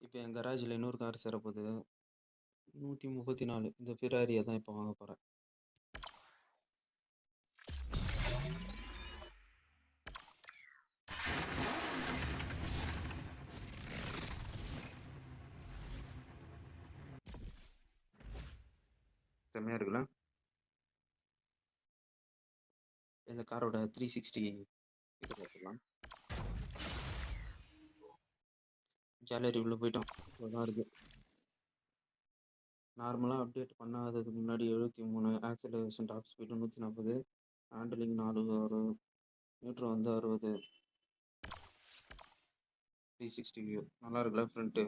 இப்போ என் கராஜில் இன்னொரு கார் சேரப்போகுது. 134 இந்த ஃபிராரியை தான் இப்போ வாங்க போகிறேன். செம்மையாக இருக்குல்ல? இந்த காரோட 360 இது பார்த்துக்கலாம். கேலரி உள்ளே போயிட்டோம். இவ்வளோதான் இருக்குது. நார்மலாக அப்டேட் பண்ணாததுக்கு முன்னாடி 73, ஆக்சலரேஷன் டாப் ஸ்பீடு 140, ஹேண்டிலிங் 4 வரும், நியூட்ரல் வந்து 60, 360 வியூ நல்லா இருக்குல்ல ஃப்ரண்ட்டு.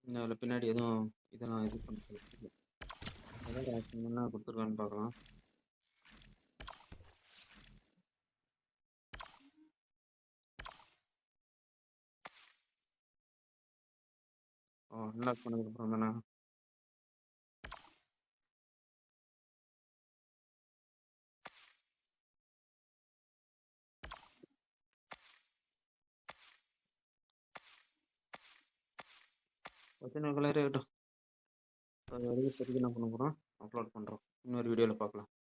அதில் பின்னாடி எதுவும் இதெல்லாம் இது பண்ண அதான் ஆக்ஷன் என்ன கொடுத்துருக்கான்னு பார்க்கலாம். அன்லாக் பண்ணதுக்கப்புறம் தானே கலரே ஆகட்டும். அது வரைக்கும் என்ன பண்ண போகிறோம், அப்லோட் பண்ணுறோம். இன்னொரு வீடியோவில் பார்க்கலாம்.